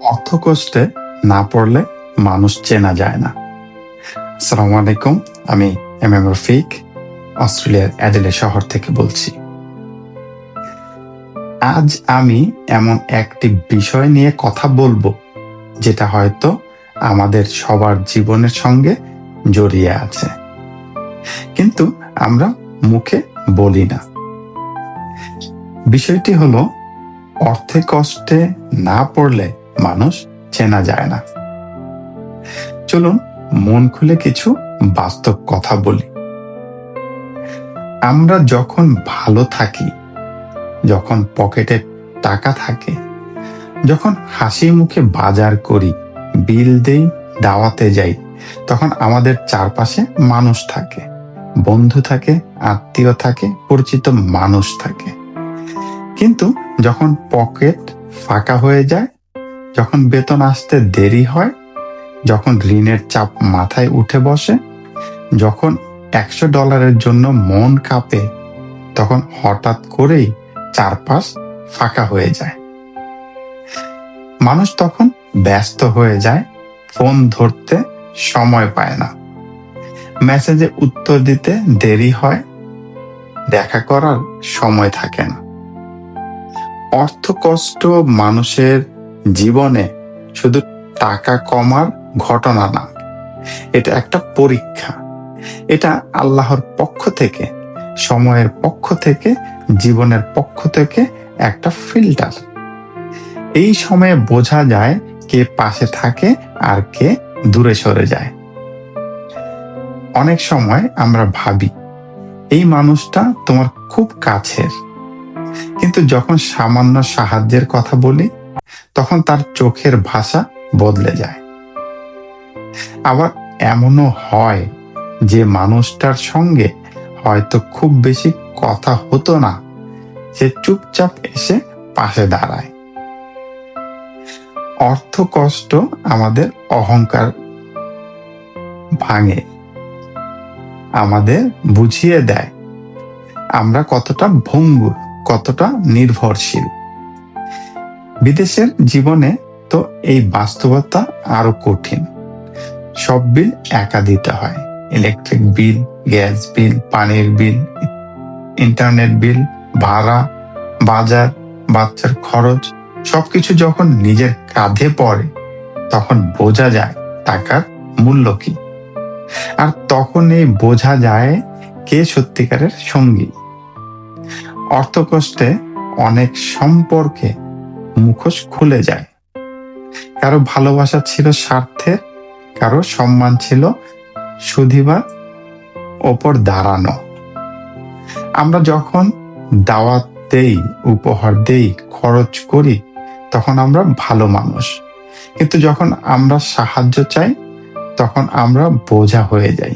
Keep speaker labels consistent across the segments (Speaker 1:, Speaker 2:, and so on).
Speaker 1: অর্থ কষ্টে না পড়লে মানুষ চেনা যায় না। আসসালামু আলাইকুম, আমি রফিক অস্ট্রেলিয়ার অ্যাডিলেড শহর থেকে বলছি। আজ আমি এমন একটি বিষয় নিয়ে কথা বলবো যেটা হয়তো আমাদের সবার জীবনের সঙ্গে জড়িয়ে আছে, কিন্তু আমরা মুখে বলি না। বিষয়টি হলো, অর্থে কষ্টে না পড়লে মানুষ চেনা যায় না। চলুন মন খুলে কিছু বাস্তব কথা বলি। আমরা যখন ভালো থাকি, যখন পকেটে টাকা থাকে, যখন হাসি মুখে বাজার করি, বিল দেই, দাওয়াতে যাই, তখন আমাদের চারপাশে মানুষ থাকে, বন্ধু থাকে, আত্মীয় থাকে, পরিচিত মানুষ থাকে। কিন্তু যখন পকেট ফাঁকা হয়ে যায়, যখন বেতন আসতে দেরি হয়, যখন ঋণের চাপ মাথায় উঠে বসে, যখন $100 জন্য মন কাঁপে, তখন হঠাৎ করেই চারপাশ ফাঁকা হয়ে যায়। মানুষ তখন ব্যস্ত হয়ে যায়, ফোন ধরতে সময় পায় না, মেসেজে উত্তর দিতে দেরি হয়, দেখা করার সময় থাকে না। অর্থ কষ্ট মানুষের জীবনে শুধু টাকা কমার ঘটনা না, এটা একটা পরীক্ষা। এটা আল্লাহর পক্ষ থেকে, সময়ের পক্ষ থেকে, জীবনের পক্ষ থেকে একটা ফিল্টার। এই সময়ে বোঝা যায় কে পাশে থাকে আর কে দূরে সরে যায়। অনেক সময় আমরা ভাবি এই মানুষটা তোমার খুব কাছের, কিন্তু যখন সামান্য সাহায্যের কথা বলি, তখন তার চোখের ভাষা বদলে যায়। আবার এমনও হয় যে মানুষটার সঙ্গে হয়তো খুব বেশি কথা হতো না, সে চুপচাপ এসে পাশে দাঁড়ায়। অর্থ কষ্ট আমাদের অহংকার ভাঙে, আমাদের বুঝিয়ে দেয় আমরা কতটা ভঙ্গুর, কতটা নির্ভরশীল। বিদেশের জীবনে তো এই বাস্তবতা আরো কঠিন। সব বিল একা দিতে হয়, ইলেকট্রিক বিল, গ্যাস বিল, পানির বিল, ইন্টারনেট বিল, ভাড়া, বাজার, বাচ্চার খরচ, সবকিছু যখন নিজের কাঁধে পড়ে, তখন বোঝা যায় টাকার মূল্য কি। আর তখন এই বোঝা যায় কে সত্যিকারের সঙ্গী। অর্থকষ্টে অনেক সম্পর্কে মুখোশ খুলে যায়। কারো ভালোবাসা ছিল স্বার্থের, কারো সম্মান ছিল শুধিবার ওপর দাঁড়ানো। আমরা যখন দাওয়াত দেই, উপহার দেই, খরচ করি, তখন আমরা ভালো মানুষ, কিন্তু যখন আমরা সাহায্য চাই, তখন আমরা বোঝা হয়ে যাই।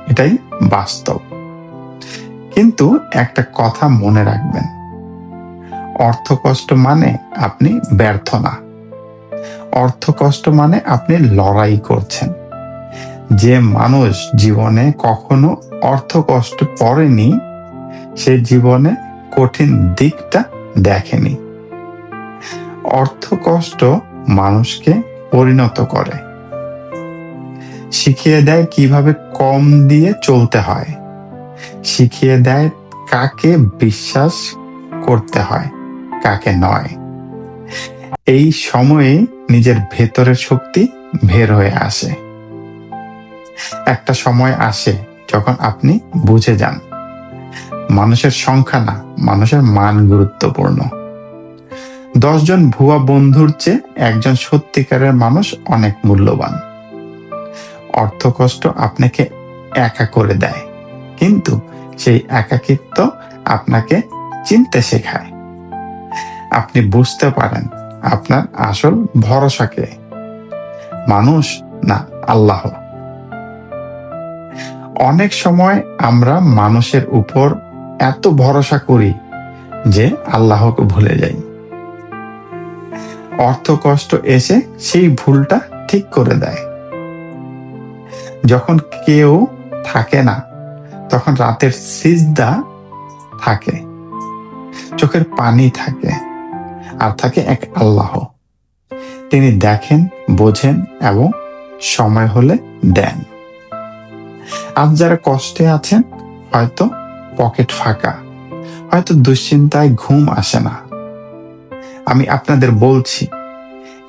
Speaker 1: এটাই বাস্তব। কিন্তু একটা কথা মনে রাখবেন, অর্থ কষ্ট মানে আপনি ব্যর্থ না। অর্থ কষ্ট মানে আপনি লড়াই করছেন। যে মানুষ জীবনে কখনো অর্থ কষ্ট পড়েনি, সে জীবনে কঠিন দিকটা দেখেনি। অর্থ কষ্ট মানুষকে পরিণত করে, শিখিয়ে দেয় কিভাবে কম দিয়ে চলতে হয়, শিখিয়ে দেয় কাকে বিশ্বাস করতে হয়, কাকে নয়। এই সময়ে নিজের ভেতরের শক্তি বের হয়ে আসে। একটা সময় আসে যখন আপনি বুঝে যান মানুষের সংখ্যা না, মানুষের মান গুরুত্বপূর্ণ। 10 জন ভুয়া বন্ধুর চেয়ে একজন সত্যিকারের মানুষ অনেক মূল্যবান। অর্থ কষ্ট আপনাকে একা করে দেয়, কিন্তু সেই একাকিত্ব আপনাকে চিনতে শেখায়। আপনি বুঝতে পারেন আপনার আসল ভরসা কে, মানুষ না আল্লাহ। অনেক সময় আমরা মানুষের উপর এত ভরসা করি যে আল্লাহকে ভুলে যাই। অর্থ কষ্ট এসে সেই ভুলটা ঠিক করে দেয়। যখন কেউ থাকে না, তখন রাতের সিজদা থাকে, চোখের পানি থাকে, আর থাকে এক আল্লাহ। তিনি দেখেন, বোঝেন এবং সময় হলে দেন। আজ যারা কষ্টে আছেন, হয়তো পকেট ফাঁকা, হয়তো দুশ্চিন্তায় ঘুম আসে না, আমি আপনাদের বলছি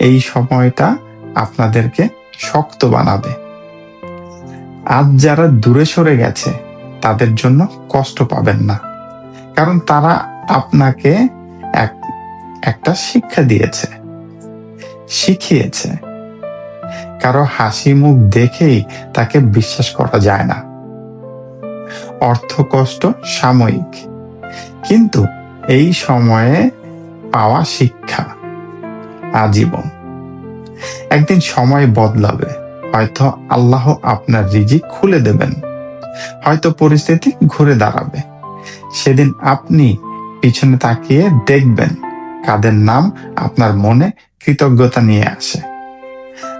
Speaker 1: এই সময়টা আপনাদেরকে শক্ত বানাবে। আজ যারা দূরে সরে গেছে তাদের জন্য কষ্ট পাবেন না, কারণ তারা আপনাকে একটা শিক্ষা দিয়েছে, শিখিয়েছে। কারো হাসি মুখ দেখেই তাকে বিশ্বাস করা যায় না। অর্থ কষ্ট সাময়িক, কিন্তু এই সময়ে পাওয়া শিক্ষা আজীবন। একদিন সময় বদলাবে, হয়তো আল্লাহ আপনার রিজিক খুলে দেবেন, হয়তো পরিস্থিতি ঘুরে দাঁড়াবে। সেদিন আপনি পিছনে তাকিয়ে দেখবেন কাদের নাম আপনার মনে কৃতজ্ঞতা নিয়ে আসে,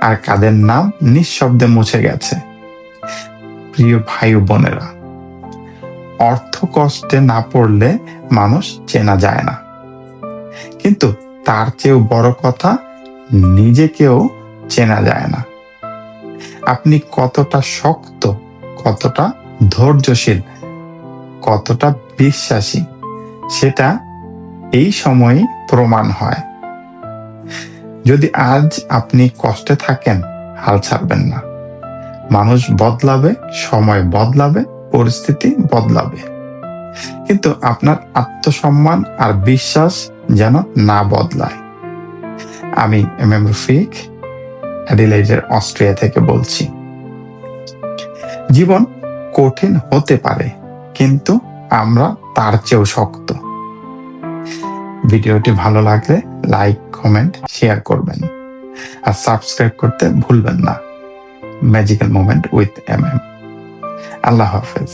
Speaker 1: আর কাদের নাম নিঃশব্দে মুছে গেছে। প্রিয় ভাই ও বোনেরা, অর্থ কষ্টে না পড়লে মানুষ চেনা যায় না, কিন্তু তার চেয়েও বড় কথা, নিজেকেও চেনা যায় না। আপনি কতটা শক্ত, কতটা ধৈর্যশীল, কতটা বিশ্বাসী, সেটা এই সময়ই প্রমাণ হয়। যদি আজ আপনি কষ্টে থাকেন, হাল ছাড়বেন না। মানুষ বদলাবে, সময় বদলাবে, পরিস্থিতি বদলাবে, কিন্তু আপনার আত্মসম্মান আর বিশ্বাস যেন না বদলায়। আমি MM রফিক, অ্যাডিলেইডের অস্ট্রিয়া থেকে বলছি। জীবন কঠিন হতে পারে, কিন্তু আমরা তার চেয়েও শক্ত। ভিডিওটি ভালো লাগলে লাইক, কমেন্ট, শেয়ার করবেন, আর সাবস্ক্রাইব করতে ভুলবেন না। Magical moment with MM। আল্লাহ হাফেজ।